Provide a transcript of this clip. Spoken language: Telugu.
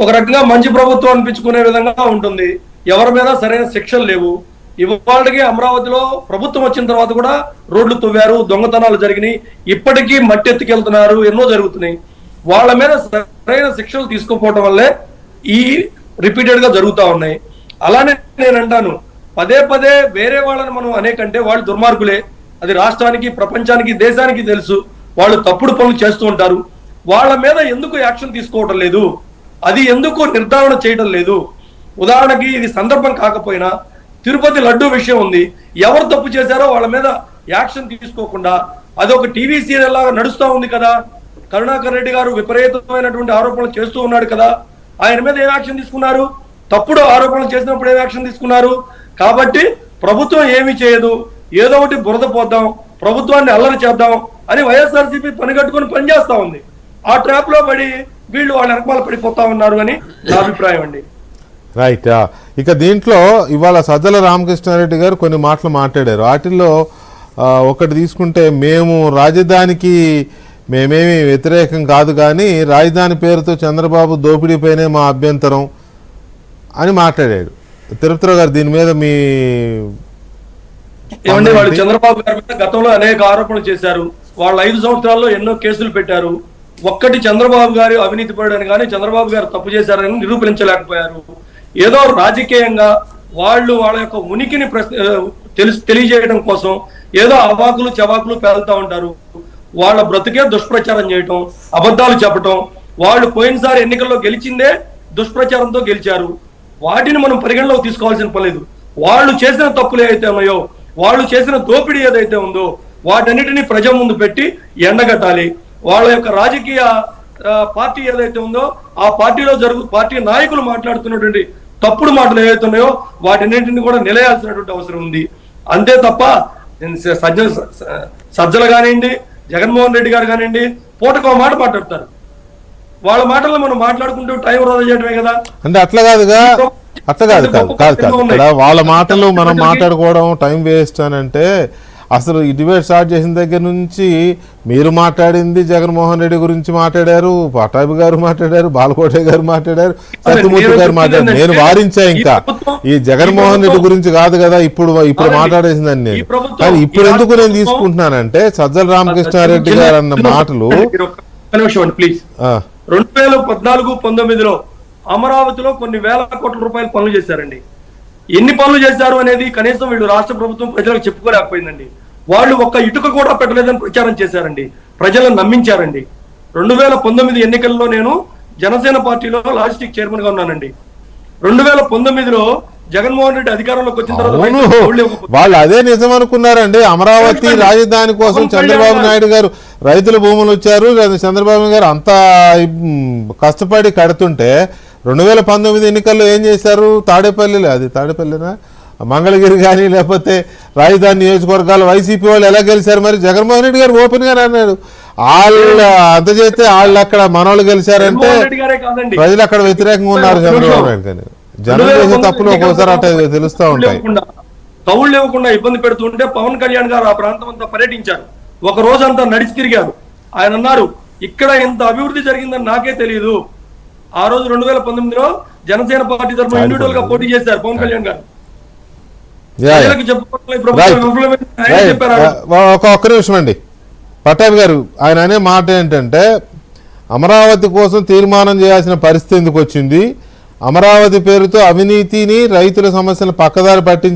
ఒక రకంగా మంచి ప్రభుత్వం అనిపించుకునే విధంగా ఉంటుంది. ఎవరి మీద సరైన శిక్షలు లేవు. ఇవాళకి అమరావతిలో ప్రభుత్వం వచ్చిన తర్వాత కూడా రోడ్లు తవ్వారు, దొంగతనాలు జరిగినాయి, ఇప్పటికీ మట్టి ఎత్తుకెళ్తున్నారు, ఎన్నో జరుగుతున్నాయి. వాళ్ళ మీద సరైన శిక్షలు తీసుకోకపోవటం వల్లే ఈ రిపీటెడ్ గా జరుగుతూ ఉన్నాయి. అలానే నేను అంటాను, పదే పదే వేరే వాళ్ళని మనం అనేకంటే వాళ్ళు దుర్మార్గులే. అది రాష్ట్రానికి, ప్రపంచానికి, దేశానికి తెలుసు. వాళ్ళు తప్పుడు పనులు చేస్తూ ఉంటారు. వాళ్ళ మీద ఎందుకు యాక్షన్ తీసుకోవటం లేదు, అది ఎందుకు నిర్ధారణ చేయడం లేదు? ఉదాహరణకి ఇది సందర్భం కాకపోయినా తిరుపతి లడ్డూ విషయం ఉంది. ఎవరు తప్పు చేశారో వాళ్ళ మీద యాక్షన్ తీసుకోకుండా అది ఒక టీవీ సీరియల్ లాగా నడుస్తూ ఉంది కదా. కరుణాకర్ రెడ్డి గారు విపరీతమైనటువంటి ఆరోపణలు చేస్తూ ఉన్నాడు కదా, ఆయన మీద ఏం యాక్షన్ తీసుకున్నారు? తప్పుడు ఆరోపణలు చేసినప్పుడు ఏం యాక్షన్ తీసుకున్నారు? కాబట్టి ప్రభుత్వం ఏమీ చేయదు, ఏదో ఒకటి బురద పోద్దాం, ప్రభుత్వాన్ని అల్లరి చేద్దాం అని వైఎస్ఆర్సీపీ పనిగట్టుకుని పనిచేస్తా ఉంది. ఆ ట్రాప్ లో పడి వీళ్ళు వాళ్ళ వెనకమాల పడిపోతా ఉన్నారు అని నా అభిప్రాయం అండి. రైట్. ఇక దీంట్లో ఇవాళ సజ్జల రామకృష్ణారెడ్డి గారు కొన్ని మాటలు మాట్లాడారు. వాటిల్లో ఒకటి తీసుకుంటే, మేము రాజధానికి మేమేమి వ్యతిరేకం కాదు, కానీ రాజధాని పేరుతో చంద్రబాబు దోపిడీపైనే మా అభ్యంతరం అని మాట్లాడాడు. తిరుపతిరావు గారు దీని మీద మీ ఏమండి? వాళ్ళు చంద్రబాబు గారి మీద గతంలో అనేక ఆరోపణలు చేశారు. వాళ్ళు 5 సంవత్సరాల్లో ఎన్నో కేసులు పెట్టారు. ఒక్కటి చంద్రబాబు గారు అవినీతి పడని కానీ చంద్రబాబు గారు తప్పు చేశారని నిరూపించలేకపోయారు. ఏదో రాజకీయంగా వాళ్ళు వాళ్ళ యొక్క ఉనికిని తెలియజేయడం కోసం ఏదో అవాకులు చవాకులు పేలుతా ఉంటారు. వాళ్ళ బ్రతుకే దుష్ప్రచారం చేయటం, అబద్ధాలు చెప్పటం. వాళ్ళు పోయినసారి ఎన్నికల్లో గెలిచిందే దుష్ప్రచారంతో గెలిచారు. వాటిని మనం పరిగణలోకి తీసుకోవాల్సిన పర్లేదు. వాళ్ళు చేసిన తప్పులు ఏదైతే ఉన్నాయో, వాళ్ళు చేసిన దోపిడీ ఏదైతే ఉందో వాటన్నిటిని ప్రజల ముందు పెట్టి ఎండగట్టాలి. వాళ్ళ యొక్క రాజకీయ పార్టీ ఏదైతే ఉందో ఆ పార్టీలో పార్టీ నాయకులు మాట్లాడుతున్నటువంటి తప్పుడు మాటలు ఏవైతే ఉన్నాయో వాటన్నింటిని కూడా నిలయాల్సినటువంటి అవసరం ఉంది. అంతే తప్ప సజ్జలు కానివ్వండి, జగన్మోహన్ రెడ్డి గారు కానివ్వండి, పూటకో మాట మాట్లాడతారు. వాళ్ళ మాటల్లో మనం మాట్లాడుకుంటూ టైం వృధా చేయడమే కదా. అంటే అట్లా కాదుగా, అట్లా కాదు ఇక్కడ వాళ్ళ మాటలు మనం మాట్లాడుకోవడం టైం వేస్ట్ అని అంటే, అసలు ఈ డిబేట్ స్టార్ట్ చేసిన దగ్గర నుంచి మీరు మాట్లాడింది జగన్మోహన్ రెడ్డి గురించి మాట్లాడారు, పటాభి గారు మాట్లాడారు, బాలకోటే గారు మాట్లాడారు, సత్యమూర్తి గారు మాట్లాడారు. నేను వారించా ఇంకా ఈ జగన్మోహన్ రెడ్డి గురించి కాదు కదా ఇప్పుడు మాట్లాడేసిందని నేను. కానీ ఇప్పుడు ఎందుకు నేను తీసుకుంటున్నానంటే, సజ్జల రామకృష్ణారెడ్డి గారు అన్న మాటలు 2014-19లో అమరావతిలో కొన్ని వేల కోట్ల రూపాయల పనులు చేశారండి. ఎన్ని పనులు చేశారు అనేది కనీసం వీళ్ళు రాష్ట్ర ప్రభుత్వం ప్రజలకు చెప్పుకోలేకపోయిందండి. వాళ్ళు ఒక్క ఇటుక కూడా పెట్టలేదని ప్రచారం చేశారండి, ప్రజలను నమ్మించారండి. 2019 ఎన్నికల్లో నేను జనసేన పార్టీలో లాజిస్టిక్ చైర్మన్ గా ఉన్నానండి. 2019లో జగన్మోహన్ రెడ్డి అధికారంలోకి వచ్చిన తర్వాత వాళ్ళు అదే నిజం అనుకున్నారండి. అమరావతి రాజధాని కోసం చంద్రబాబు నాయుడు గారు రైతుల భూములు ఇచ్చారు, చంద్రబాబు గారు అంతా కష్టపడి కడుతుంటే 2019 ఎన్నికల్లో ఏం చేశారు? తాడేపల్లిలో, అది తాడేపల్లినా మంగళగిరి కానీ లేకపోతే రాజధాని నియోజకవర్గాలు వైసీపీ వాళ్ళు ఎలా గెలిచారు? మరి జగన్మోహన్ రెడ్డి గారు ఓపెన్ గా అన్నాడు, వాళ్ళు అంత చేస్తే వాళ్ళు అక్కడ మనోళ్ళు గెలిచారంటే ప్రజలు అక్కడ వ్యతిరేకంగా ఉన్నారు చంద్రబాబు నాయుడు గారు. జనం చేసే తప్పులు ఒక్కోసారి అట్లా తెలుస్తూ ఉంటాయి. కౌళ్ళు ఇవ్వకుండా ఇబ్బంది పెడుతుంటే పవన్ కళ్యాణ్ గారు ఆ ప్రాంతం అంతా పర్యటించారు. ఒక రోజంతా నడిచి తిరిగారు. ఆయన అన్నారు, ఇక్కడ ఇంత అభివృద్ధి జరిగిందని నాకే తెలియదు. ఆ రోజు 2019లో జనసేన పార్టీ తరఫున ఇండివిజువల్ గా పోటీ చేశారు పవన్ కళ్యాణ్ గారు. ఒక్క నిమిషం అండి పట్టాభి గారు, ఆయన అనే మాట ఏంటంటే, అమరావతి కోసం తీర్మానం చేయాల్సిన పరిస్థితి ఎందుకు వచ్చింది? అమరావతి పేరుతో అవినీతిని, రైతుల సమస్యలు పక్కదారి పట్టించి